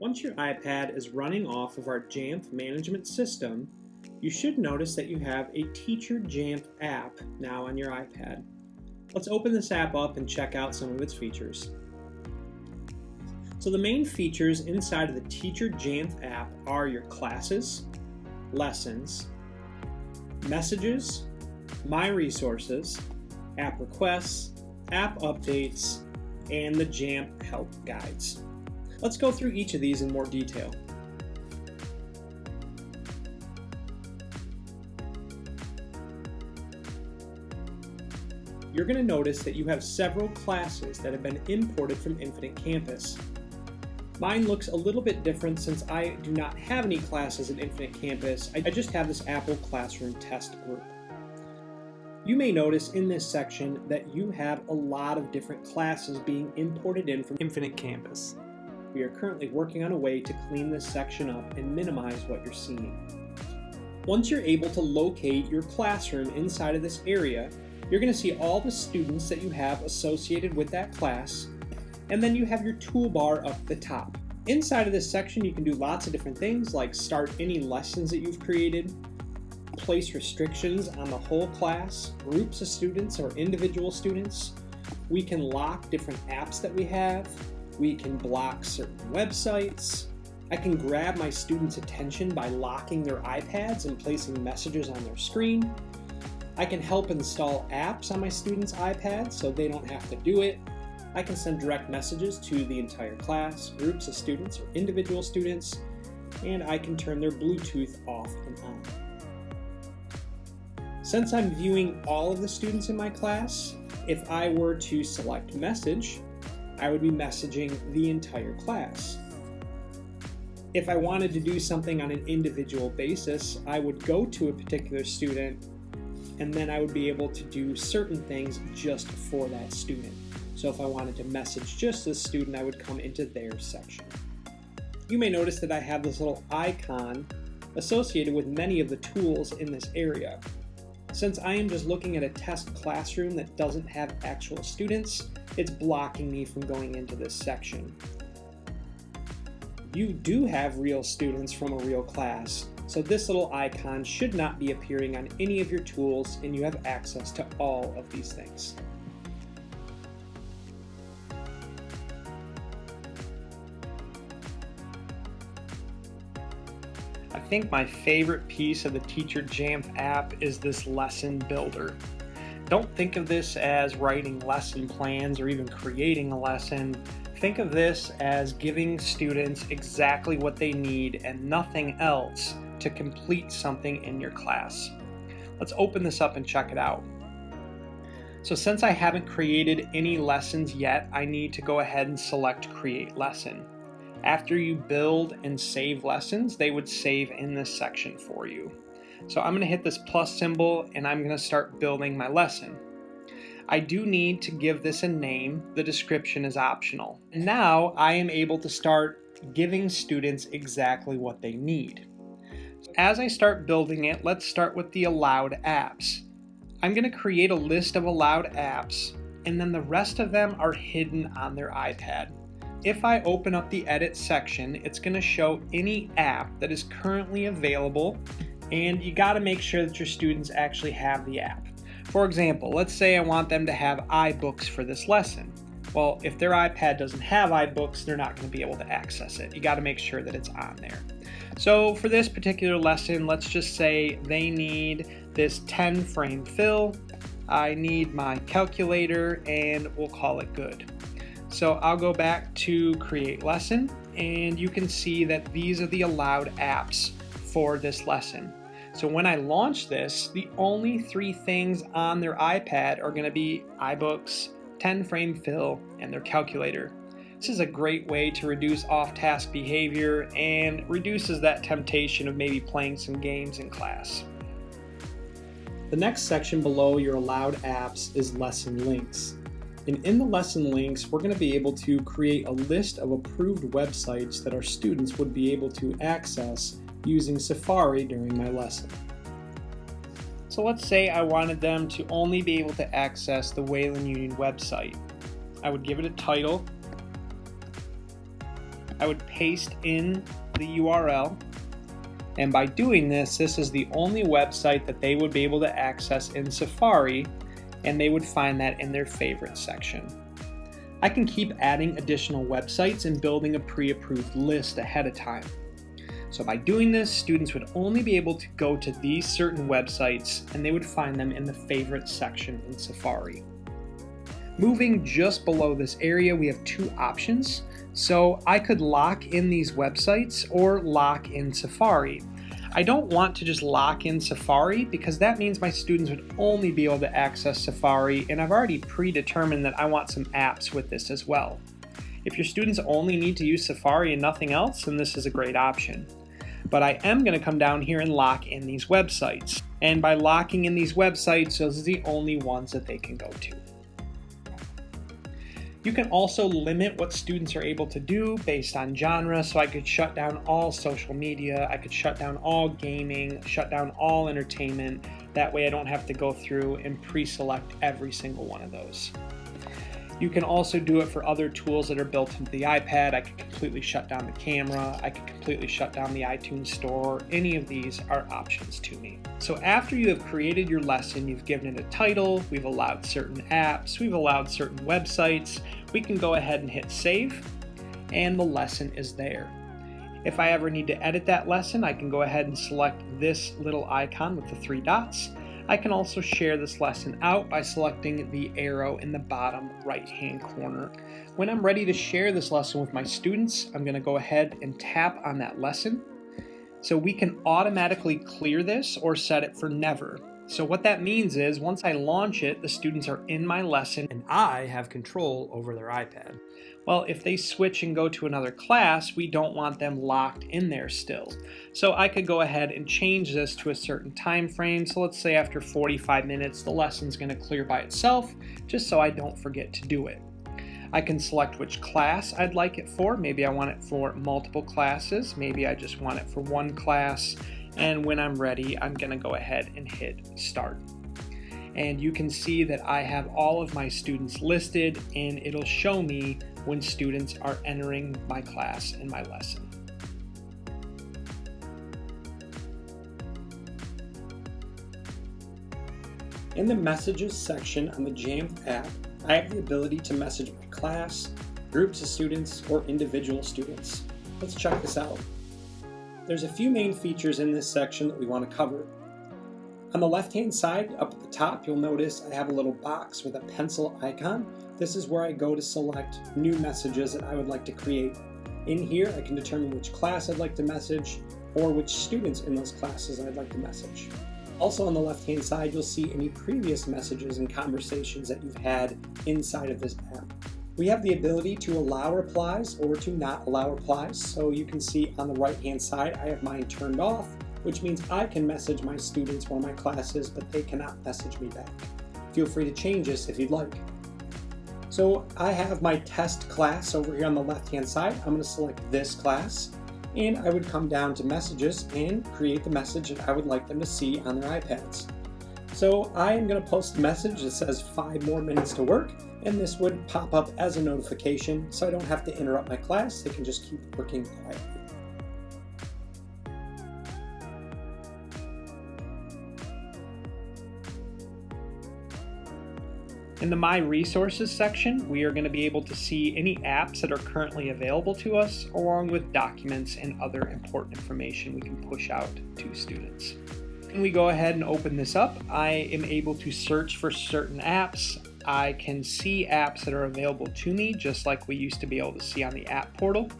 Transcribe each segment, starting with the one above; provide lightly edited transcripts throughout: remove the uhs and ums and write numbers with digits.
Once your iPad is running off of our Jamf management system, you should notice that you have a Teacher Jamf app now on your iPad. Let's open this app up and check out some of its features. So the main features inside of the Teacher Jamf app are your classes, lessons, messages, my resources, app requests, app updates, and the Jamf help guides. Let's go through each of these in more detail. You're going to notice that you have several classes that have been imported from Infinite Campus. Mine looks a little bit different since I do not have any classes in Infinite Campus. I just have this Apple Classroom test group. You may notice in this section that you have a lot of different classes being imported in from Infinite Campus. We are currently working on a way to clean this section up and minimize what you're seeing. Once you're able to locate your classroom inside of this area, you're going to see all the students that you have associated with that class, and then you have your toolbar up the top. Inside of this section you can do lots of different things like start any lessons that you've created, place restrictions on the whole class, groups of students or individual students. We can lock different apps that we have. We can block certain websites. I can grab my students' attention by locking their iPads and placing messages on their screen. I can help install apps on my students' iPads so they don't have to do it. I can send direct messages to the entire class, groups of students or individual students, and I can turn their Bluetooth off and on. Since I'm viewing all of the students in my class, if I were to select message, I would be messaging the entire class. If I wanted to do something on an individual basis, I would go to a particular student and then I would be able to do certain things just for that student. So if I wanted to message just this student, I would come into their section. You may notice that I have this little icon associated with many of the tools in this area. Since I am just looking at a test classroom that doesn't have actual students, it's blocking me from going into this section. You do have real students from a real class, so this little icon should not be appearing on any of your tools and you have access to all of these things. I think my favorite piece of the Teacher Jamf app is this lesson builder. Don't think of this as writing lesson plans or even creating a lesson. Think of this as giving students exactly what they need and nothing else to complete something in your class. Let's open this up and check it out. So since I haven't created any lessons yet, I need to go ahead and select Create Lesson. After you build and save lessons, they would save in this section for you. So I'm going to hit this plus symbol and I'm going to start building my lesson. I do need to give this a name. The description is optional. And now I am able to start giving students exactly what they need. As I start building it, let's start with the allowed apps. I'm going to create a list of allowed apps and then the rest of them are hidden on their iPad. If I open up the edit section, it's going to show any app that is currently available, and you got to make sure that your students actually have the app. For example, let's say I want them to have iBooks for this lesson. Well, if their iPad doesn't have iBooks, they're not going to be able to access it. You got to make sure that it's on there. So for this particular lesson, let's just say they need this 10 frame fill. I need my calculator, and we'll call it good. So I'll go back to Create Lesson, and you can see that these are the allowed apps for this lesson. So when I launch this, the only 3 things on their iPad are going to be iBooks, 10 frame fill, and their calculator. This is a great way to reduce off-task behavior and reduces that temptation of maybe playing some games in class. The next section below your allowed apps is lesson links. And in the lesson links, we're going to be able to create a list of approved websites that our students would be able to access using Safari during my lesson. So let's say I wanted them to only be able to access the Wayland Union website. I would give it a title, I would paste in the URL, and by doing this, this is the only website that they would be able to access in Safari, and they would find that in their favorites section. I can keep adding additional websites and building a pre-approved list ahead of time. So by doing this, students would only be able to go to these certain websites, and they would find them in the favorites section in Safari. Moving just below this area, we have two options. So I could lock in these websites or lock in Safari. I don't want to just lock in Safari because that means my students would only be able to access Safari, and I've already predetermined that I want some apps with this as well. If your students only need to use Safari and nothing else, then this is a great option. But I am going to come down here and lock in these websites. And by locking in these websites, those are the only ones that they can go to. You can also limit what students are able to do based on genre, so I could shut down all social media, I could shut down all gaming, shut down all entertainment. That way I don't have to go through and pre-select every single one of those. You can also do it for other tools that are built into the iPad. I could completely shut down the camera, I could completely shut down the iTunes store. Any of these are options to me. So after you have created your lesson, you've given it a title, we've allowed certain apps, we've allowed certain websites, we can go ahead and hit save, and the lesson is there. If I ever need to edit that lesson, I can go ahead and select this little icon with the three dots. I can also share this lesson out by selecting the arrow in the bottom right-hand corner. When I'm ready to share this lesson with my students, I'm going to go ahead and tap on that lesson. So we can automatically clear this or set it for never. So what that means is once I launch it, the students are in my lesson and I have control over their iPad. Well, if they switch and go to another class, we don't want them locked in there still. So I could go ahead and change this to a certain time frame. So let's say after 45 minutes, the lesson's going to clear by itself, just so I don't forget to do it. I can select which class I'd like it for. Maybe I want it for multiple classes. Maybe I just want it for one class. And when I'm ready, I'm going to go ahead and hit start. And you can see that I have all of my students listed, and it'll show me when students are entering my class and my lesson. In the messages section on the Jamf app, I have the ability to message my class, groups of students, or individual students. Let's check this out. There's a few main features in this section that we want to cover. On the left-hand side, up at the top, you'll notice I have a little box with a pencil icon. This is where I go to select new messages that I would like to create. In here, I can determine which class I'd like to message or which students in those classes I'd like to message. Also on the left-hand side, you'll see any previous messages and conversations that you've had inside of this app. We have the ability to allow replies or to not allow replies. So you can see on the right-hand side, I have mine turned off, which means I can message my students or my classes, but they cannot message me back. Feel free to change this if you'd like. So I have my test class over here on the left-hand side. I'm going to select this class, and I would come down to messages and create the message that I would like them to see on their iPads. So I am going to post a message that says 5 more minutes to work, and this would pop up as a notification, so I don't have to interrupt my class. They can just keep working quietly. In the My Resources section, we are going to be able to see any apps that are currently available to us, along with documents and other important information we can push out to students. When we go ahead and open this up, I am able to search for certain apps. I can see apps that are available to me, just like we used to be able to see on the app portal.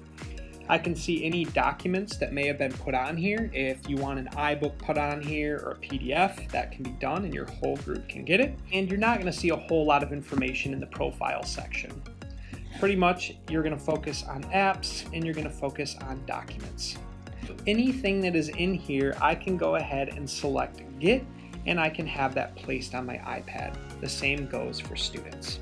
I can see any documents that may have been put on here. If you want an iBook put on here or a PDF, that can be done and your whole group can get it. And you're not going to see a whole lot of information in the profile section. Pretty much, you're going to focus on apps and you're going to focus on documents. Anything that is in here, I can go ahead and select Get, and I can have that placed on my iPad. The same goes for students.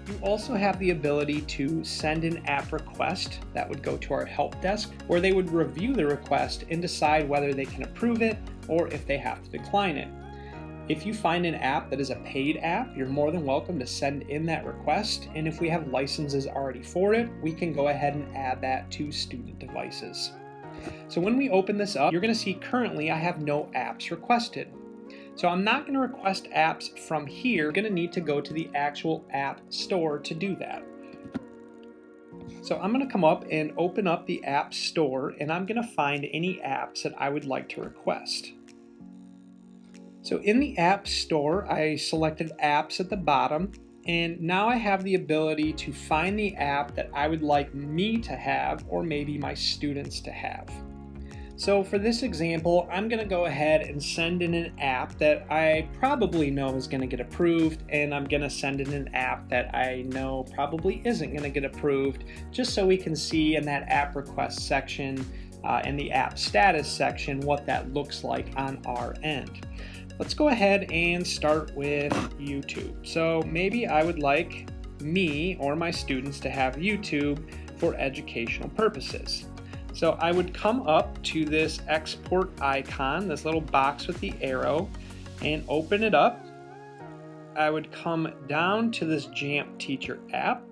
You also have the ability to send an app request that would go to our help desk, where they would review the request and decide whether they can approve it or if they have to decline it. If you find an app that is a paid app, you're more than welcome to send in that request, and if we have licenses already for it, we can go ahead and add that to student devices. So when we open this up, you're going to see currently I have no apps requested. So I'm not going to request apps from here. I'm going to need to go to the actual app store to do that. So I'm going to come up and open up the app store, and I'm going to find any apps that I would like to request. So in the app store, I selected apps at the bottom, and now I have the ability to find the app that I would like me to have, or maybe my students to have. So for this example, I'm going to go ahead and send in an app that I probably know is going to get approved, and I'm going to send in an app that I know probably isn't going to get approved, just so we can see in that app request section and the app status section what that looks like on our end. Let's go ahead and start with YouTube. So maybe I would like me or my students to have YouTube for educational purposes. So I would come up to this export icon, this little box with the arrow, and open it up. I would come down to this Jamf Teacher App.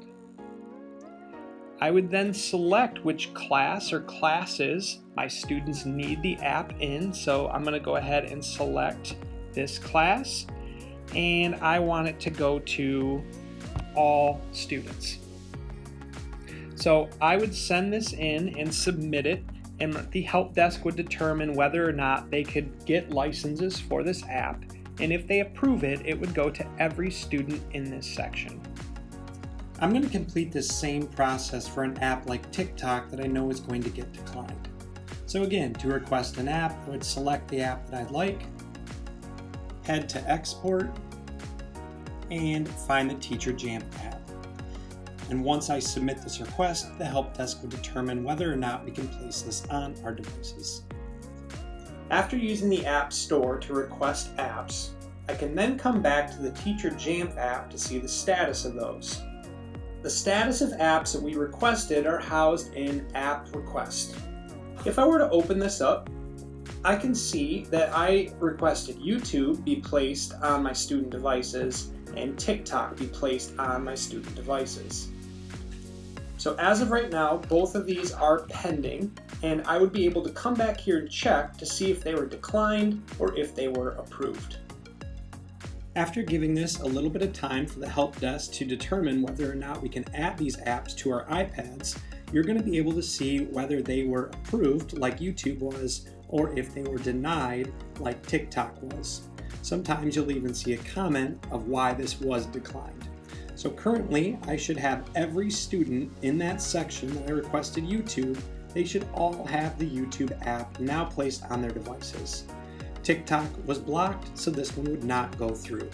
I would then select which class or classes my students need the app in. So I'm going to go ahead and select this class, and I want it to go to all students. So I would send this in and submit it, and the help desk would determine whether or not they could get licenses for this app, and if they approve it, it would go to every student in this section. I'm going to complete this same process for an app like TikTok that I know is going to get declined. So again, to request an app, I would select the app that I'd like, head to export, and find the Teacher Jamf app. And once I submit this request, the help desk will determine whether or not we can place this on our devices. After using the App Store to request apps, I can then come back to the Teacher Jamf app to see the status of those. The status of apps that we requested are housed in App Request. If I were to open this up, I can see that I requested YouTube be placed on my student devices and TikTok be placed on my student devices. So as of right now, both of these are pending, and I would be able to come back here and check to see if they were declined or if they were approved. After giving this a little bit of time for the help desk to determine whether or not we can add these apps to our iPads, you're going to be able to see whether they were approved like YouTube was, or if they were denied like TikTok was. Sometimes you'll even see a comment of why this was declined. So currently, I should have every student in that section that I requested YouTube, they should all have the YouTube app now placed on their devices. TikTok was blocked, so this one would not go through.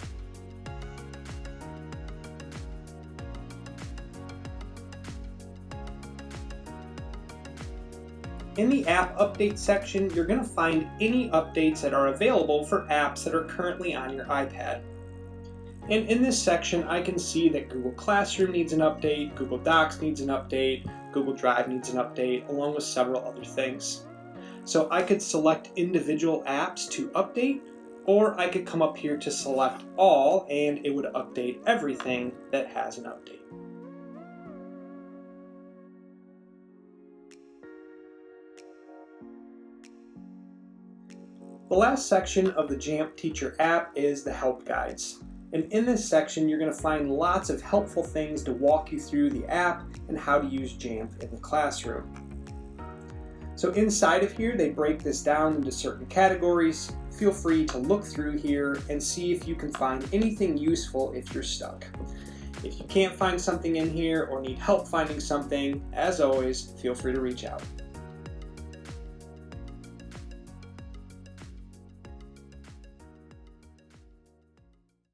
In the app update section, you're going to find any updates that are available for apps that are currently on your iPad. And in this section, I can see that Google Classroom needs an update, Google Docs needs an update, Google Drive needs an update, along with several other things. So I could select individual apps to update, or I could come up here to select all, and it would update everything that has an update. The last section of the Jamf Teacher app is the help guides. And in this section, you're going to find lots of helpful things to walk you through the app and how to use Jamf in the classroom. So inside of here, they break this down into certain categories. Feel free to look through here and see if you can find anything useful if you're stuck. If you can't find something in here or need help finding something, as always, feel free to reach out.